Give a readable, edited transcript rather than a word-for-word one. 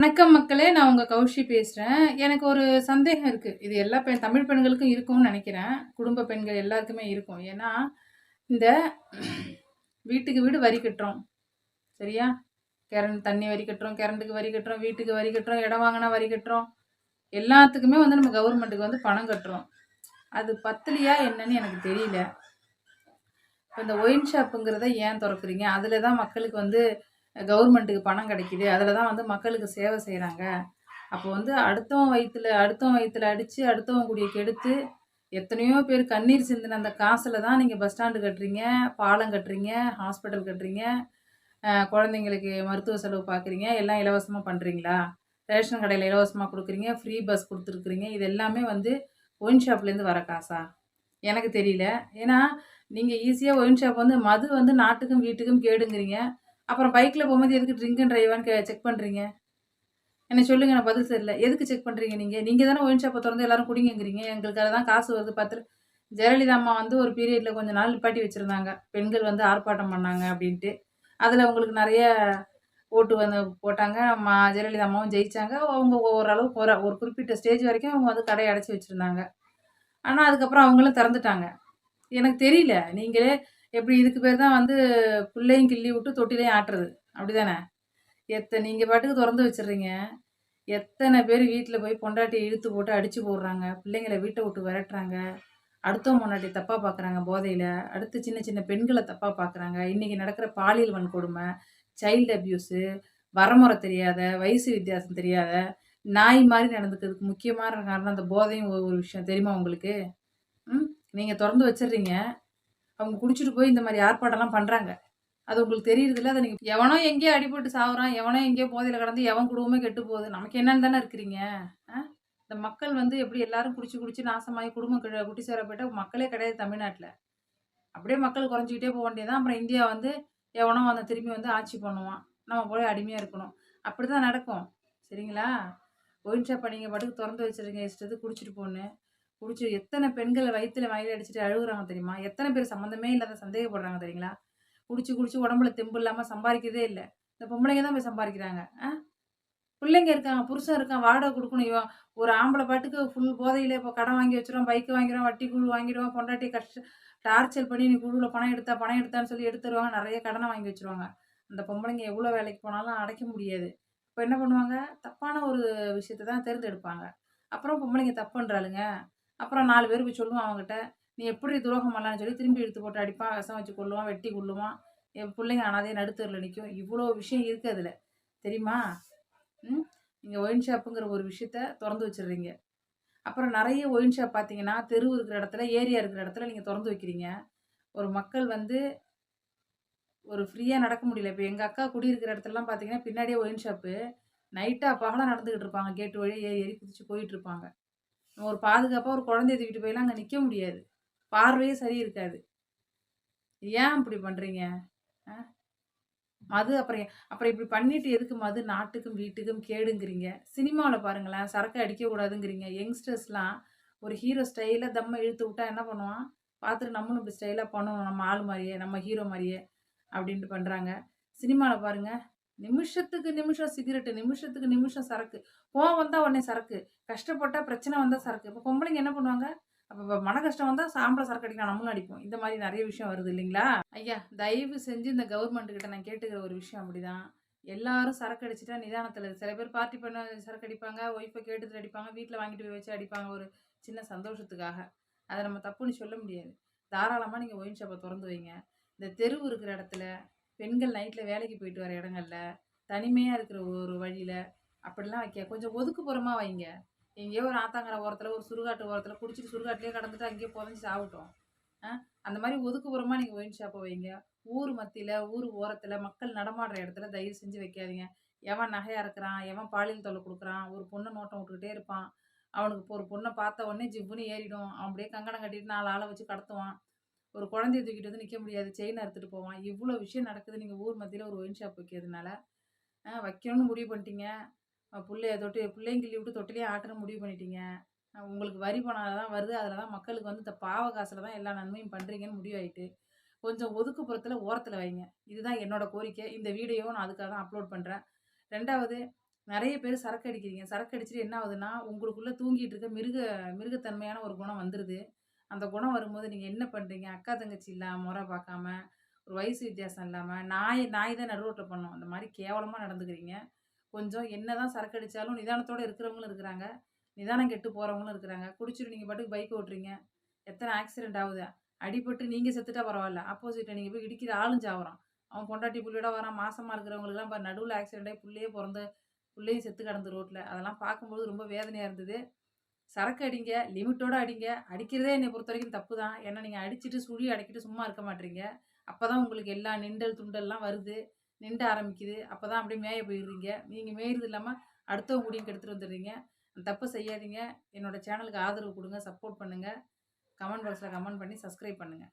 வணக்கம் மக்களே! நான் உங்க கௌஷி பேசுறேன். எனக்கு ஒரு சந்தேகம் இருக்கு. இது எல்லா தமிழ் பெண்களுக்கும் இருக்கும்னு நெனைக்கிறேன். குடும்ப பெண்கள் எல்லாருக்குமே இருக்கும். ஏன்னா, இந்த வீட்டுக்கு வீடு வரி கட்டுறோம். சரியா? தண்ணி வரி கட்டுறோம், கரண்ட்டுக்கு வரி கட்டுறோம், வீட்டுக்கு வரி கட்டுறோம், இடம் வாங்குனா வரி கட்டுறோம். எல்லாத்துக்குமே நம்ம கவர்மெண்ட்டுக்கு பணம் கட்டுறோம். அது பத்தலையா என்னன்னு எனக்கு தெரியல. இப்ப இந்த ஒயின் ஷாப்புங்கிறத ஏன் தொறக்குறீங்க? அதுல தான் மக்களுக்கு கவர்மெண்ட்டுக்கு பணம் கிடைக்குது. அதில தான் மக்களுக்கு சேவை செய்றாங்க. அப்போ அடுத்தவன் வயித்துல அடிச்சு, அடுத்தவன் குடிய கெடுத்து, எத்தனையோ பேர் கண்ணீர் சிந்தின அந்த காசுல தான் நீங்க பஸ் ஸ்டாண்டு கட்டுறீங்க, பாலம் கட்டுறீங்க, ஹாஸ்பிட்டல் கட்டுறீங்க, குழந்தைங்களுக்கு மருத்துவ செலவு பார்க்குறீங்க. எல்லாம் இலவசமா பண்றீங்களா? ரேஷன் கடையில இலவசமா குடுக்குறீங்க, ஃப்ரீ பஸ் குடுத்துருக்கிறீங்க. இது எல்லாமே ஒயின் ஷாப்லேருந்து வர காசா? எனக்கு தெரியல. ஏன்னா, நீங்க ஈஸியா ஒயின் ஷாப் மது நாட்டுக்கும், வீட்டுக்கும் கேடுங்கிறீங்க. அப்புறம் பைக்ல போம்போது எதுக்கு ட்ரிங்க் அண்ட் டிரைவான்னு செக் பண்றீங்க? என்ன சொல்லுங்க, நான் பதில் தெரியல. எதுக்கு செக் பண்றீங்க நீங்க? நீங்க தானே ஒயின் ஷாப்ப தொறந்து எல்லாரும் குடிங்கங்கிறீங்க. எங்களுக்கு அதுல தான் காசு வருது. ஜெயலலிதா அம்மா ஒரு பீரியட்ல கொஞ்ச நாள் நிப்பாட்டி வச்சிருந்தாங்க. பெண்கள் ஆர்ப்பாட்டம் பண்ணாங்க அப்டின்ட்டு. அதுல உங்களுக்கு நெறைய ஓட்டு போட்டாங்க. ஜெயலலிதா அம்மாவும் ஜெயிச்சாங்க. அவங்க ஓரளவுக்கு ஒரு குறிப்பிட்ட ஸ்டேஜ் வரைக்கும் அவங்க கடைய அடைச்சு வச்சிருந்தாங்க. ஆனா, அதுக்கப்புறம் அவங்களும் திறந்துட்டாங்க. எனக்கு தெரியல. நீங்களே எப்படி இதுக்கு பேர் தான் புள்ளையும் கிள்ளி விட்டு தொட்டிலையும் ஆட்டுறது. அப்படிதானே? நீங்க பாட்டுக்கு தொறந்து வச்சுடுறீங்க. எத்தனை பேர் வீட்ல போய் பொண்டாட்டிய இழுத்து போட்டு அடிச்சு போடுறாங்க. பிள்ளைங்கள வீட்ட விட்டு விரட்டுறாங்க. அடுத்தவன் பொண்டாட்டிய தப்பா பார்க்குறாங்க போதையில. அடுத்து சின்ன சின்ன பெண்கள தப்பா பார்க்குறாங்க. இன்னைக்கு நடக்கிற பாலியல் வன்கொடுமை, சைல்டு அபியூஸு, வரமுறை தெரியாத, வயசு வித்தியாசம் தெரியாத, நாய் மாரி நடந்துக்கிறதுக்கு முக்கியமான காரணம் அந்த போதையும் ஒரு விஷயம். தெரியுமா உங்களுக்கு? ம். நீங்க தொறந்து வச்சுடுறீங்க. அவங்க குடிச்சிட்டு போய் இந்த மாரி ஆர்ப்பாட்டம்லாம் பண்றாங்க. அது உங்களுக்கு தெரியறதில்ல. அத நீங்க எவனோ எங்கேயோ அடிபட்டு சாவுறான். எவனோ எங்கேயோ போதையில கடந்து எவன் குடும்பமே கெட்டு போகுது. நமக்கு என்னன்னு தானே இருக்கிறீங்க. அ இந்த மக்கள் எப்படி எல்லாரும் குடிச்சு குடிச்சு நாசமாயி குடும்பம் குட்டி சேர போயிட்டா மக்களே கிடையாது தமிழ்நாட்ல. அப்படியே மக்கள் குறைஞ்சுக்கிட்டே போ வேண்டியது தான். அப்புறம் இந்தியா எவனோ திரும்பி ஆட்சி பண்ணுவான். நம்ம போய் அடிமையா இருக்கணும். அப்படிதான் நடக்கும். சரிங்களா? ஒயின் ஷாப்ப நீங்க பாட்டுக்கு தொறந்து வச்சுருங்க இஷ்டத்துக்கு குடிச்சிட்டு போன்னு. குடிச்சு எத்தனை பெண்கள் வயித்துல மயில அடிச்சுட்டு அழுகுறாங்க தெரியுமா? எத்தனை பேர் சம்மந்தமே இல்லாத சந்தேகப்படுறாங்க தெரியுங்களா? குடிச்சு குடிச்சு உடம்புல தெம்பு இல்லாம சம்பாரிக்கிறதே இல்ல. இந்த பொம்பளைங்க தான் போய் சம்பாரிக்கிறாங்க. பிள்ளைங்க இருக்காங்க, புருஷன் இருக்கான், வாடகை குடுக்கணும். ஒரு ஆம்பள பாட்டுக்கு ஃபுல் போதையில இப்போ கடன் வாங்கி வச்சுருவான், பைக் வாங்கிருவான், வட்டி குழு வாங்கிடுவான், பொண்டாட்டிய டார்ச்சர் பண்ணி நீ குழுவுல பணம் எடுத்தான்னு சொல்லி எடுத்துருவாங்க. நெறைய கடன வாங்கி வச்சுருவாங்க. அந்த பொம்பளைங்க எவ்வளோ வேலைக்கு போனாலும் அடைக்க முடியாது. அப்ப என்ன பண்ணுவாங்க? தப்பான ஒரு விஷயத்த தான் தேர்ந்தெடுப்பாங்க. அப்புறம் பொம்பளைங்க தப்பு பண்றாளுங்க. அப்புறம் 4 பேர் போய் சொல்லுவான் அவன்கிட்ட. நீ எப்புட்ரி துரோகம் பண்ணலான்னு சொல்லி திரும்பி இழுத்து போட்டு அடிப்பான், விஷம் வச்சு கொல்லுவான், வெட்டி கொல்லுவான். என் புள்ளைங்க அனாதையா நடுத்தெருவுல நிக்கும். இவ்வளோ விஷயம் இருக்கு அதுல. தெரியுமா? ம். நீங்க ஒயின் ஷாப்புங்கிற ஒரு விஷயத்த தொறந்து வச்சுடுறீங்க. அப்புறம் நெறைய ஒயின் ஷாப் பார்த்தீங்கன்னா, தெரு இருக்கிற இடத்துல, ஏரியா இருக்கிற இடத்துல நீங்க தொறந்து வைக்கிறீங்க. ஒரு மக்கள் ஒரு ஃப்ரீயா நடக்க முடியல. இப்ப எங்க அக்கா குடியிருக்கிற இடத்துலலாம் பார்த்தீங்கன்னா, பின்னாடியே ஒயின் ஷாப்பு. நைட்டா பகலா நடந்துகிட்டு இருப்பாங்க. கேட் வழியா ஏறி ஏறி குதிச்சு போயிட்டு இருப்பாங்க. நம்ம ஒரு பாதுகாப்பா ஒரு குழந்தைய தூக்கிட்டு போய்லாம் அங்க நிக்க முடியாது. பார்வையே சரி இருக்காது. ஏன் இப்படி பண்றீங்க? அ அப்புறம் அப்புறம் இப்படி பண்ணிட்டு எதுக்கு நாட்டுக்கும், வீட்டுக்கும் கேடுங்கிறீங்க? சினிமாவுல பாருங்களேன், சரக்கு அடிக்கக்கூடாதுங்கிறீங்க. யங்ஸ்டர்ஸ்லாம் ஒரு ஹீரோ ஸ்டைலா தம்ம இழுத்து விட்டா என்ன பண்ணுவான்? பார்த்துட்டு நம்மளும் இப்படி ஸ்டைலா பண்ணணும். நம்ம ஆள் மாரியே, நம்ம ஹீரோ மாரியே அப்படின்ட்டு பண்றாங்க. சினிமால பாருங்க, நிமிஷத்துக்கு நிமிஷம் சிகரெட்டு, நிமிஷத்துக்கு நிமிஷம் சரக்கு. கோவம் வந்தா உடனே சரக்கு. கஷ்டப்பட்டா பிரச்சனை வந்தா சரக்கு. இப்ப பொம்பளைங்க என்ன பண்ணுவாங்க? அப்ப மன கஷ்டம் வந்தா ஆம்பள சரக்கு அடிக்கலாம், நம்மளும் அடிப்போம். இந்த மாரி நெறைய விஷயம் வருது இல்லைங்களா? ஐயா! தயவு செஞ்சு இந்த கவர்மெண்ட் கிட்ட நான் கேட்டுக்கிற ஒரு விஷயம் அப்படிதான். எல்லாரும் சரக்கு அடிச்சுட்டா நிதானத்துல சில பேர் பார்ட்டி பண்ண சரக்கு அடிப்பாங்க, ஒய்ஃப கேட்டதுல அடிப்பாங்க, வீட்ல வாங்கிட்டு போய் வச்சு அடிப்பாங்க ஒரு சின்ன சந்தோஷத்துக்காக. அத நம்ம தப்புன்னு சொல்ல முடியாது. தாராளமா நீங்க ஒயின் ஷாப்ப தொறந்து வைங்க. இந்த தெரு இருக்கிற இடத்துல, பெண்கள் நைட்ல வேலைக்கு போயிட்டு வர இடங்கள்ல, தனிமையா இருக்கிற ஒரு வழியில, அப்படிலாம் வைக்க கொஞ்சம் ஒதுக்குப்புறமா வைங்க. எங்கேயோ ஒரு ஆத்தாங்கர ஓரத்துல, ஒரு சுடுகாட்டு ஓரத்துல குடிச்சிட்டு சுடுகாட்டிலேயே கடந்துட்டு அங்கேயே புதைஞ்சு சாவட்டும். அ அந்த மாரி ஒதுக்குப்புறமா நீங்க ஒயின் ஷாப்ப வைங்க. ஊர் மத்தியில, ஊர் ஓரத்துல, மக்கள் நடமாடுற இடத்துல தயவு செஞ்சு வைக்காதீங்க. எவன் நகையா இருக்கிறான், எவன் பாலியல் தொல்ல குடுக்குறான், ஒரு பொண்ண நோட்டம் விட்டுக்கிட்டே இருப்பான். அவனுக்கு இப்போ ஒரு பொண்ண பார்த்த உடனே ஜிவ்வுன்னு ஏறிடும். அவன் அப்படியே கங்கணம் கட்டிட்டு 4 ஆள வச்சு கடத்துவான். ஒரு குழந்தைய தூக்கிட்டு நிக்க முடியாது. செயின் அறுத்துட்டு போவான். இவ்ளோ விஷயம் நடக்குது. நீங்க ஊர் மத்தியில ஒரு ஒயின் ஷாப் வைக்கிறதுனால. வைக்கணும்னு முடிவு பண்ணிட்டீங்க. புள்ளையும் கிள்ளி விட்டு தொட்டிலையும் ஆட்டணும்னு முடிவு பண்ணிட்டீங்க. உங்களுக்கு வரி பணம் அதுல தான் வருது. அதுல தான் மக்களுக்கு இந்த பாவ காசுல தான் எல்லா நன்மையும் பண்றீங்கன்னு முடிவாயிட்டு. கொஞ்சம் ஒதுக்குப்புறத்துல ஓரத்துல வைங்க. இதுதான் என்னோட கோரிக்கை. இந்த வீடியோவும் நான் அதுக்காக தான் அப்லோட் பண்றேன். 2வது நெறைய பேர் சரக்கு அடிக்கிறீங்க. சரக்கு அடிச்சுட்டு என்ன ஆகுதுன்னா, உங்களுக்குள்ள தூங்கிட்டு இருக்க மிருகத்தன்மையான ஒரு குணம் வந்துருது. அந்த குணம் வரும்போது நீங்க என்ன பண்றீங்க? அக்கா, தங்கச்சி இல்லாம, மொற பார்க்காம, ஒரு வயசு வித்தியாசம் இல்லாம, நாய் நாய் தான் நடு ரோட்ல பண்ணும். அந்த மாரி கேவலமா நடந்துக்கிறீங்க. கொஞ்சம் என்னதான் சரக்கு அடிச்சாலும் நிதானத்தோட இருக்கிறவங்களும் இருக்கிறாங்க. நிதானம் கெட்டு போறவங்களும் இருக்கிறாங்க. குடிச்சுட்டு நீங்க பாட்டுக்கு பைக் ஓட்டுறீங்க. எத்தன ஆக்சிடென்ட் ஆகுது. அடிபட்டு நீங்க செத்துட்டா பரவால்ல. ஆப்போசிட்ல நீங்க போய் இடிக்கிற ஆளும் சாவுறான். அவன் பொண்டாட்டி புள்ளையோட வரான். மாசமா இருக்கிறவங்களுக்குலாம் பாரு நடுவுல ஆக்சிடென்ட் ஆயி புள்ளையே பொறந்து புள்ளையும் செத்து கிடந்து ரோட்ல. அதெல்லாம் பார்க்கும்போது ரொம்ப வேதனையா இருந்தது. சரக்கு அடிங்க, லிமிட்டோட அடிங்க. அடிக்கிறதே என்னைய பொறுத்தவரைக்கும் தப்பு தான். ஏன்னா நீங்க அடிச்சுட்டு சுழி அடைக்கிட்டு சும்மா இருக்க மாட்றீங்க. அப்பதான் உங்களுக்கு எல்லா நிண்டல், துண்டல்லாம் வருது. நிண்ட ஆரம்பிக்குது. அப்பதான் அப்படியே மேய போயிடுறீங்க. நீங்க மேய்றது இல்லாம அடுத்தவங்க கூடயும் கெடுத்துட்டு வந்துடுறீங்க. அந்த தப்ப செய்யாதீங்க. என்னோட சேனலுக்கு ஆதரவு குடுங்க. சப்போர்ட் பண்ணுங்க. கமெண்ட் பாக்ஸ்ல கமெண்ட் பண்ணி சப்ஸ்கிரைப் பண்ணுங்க.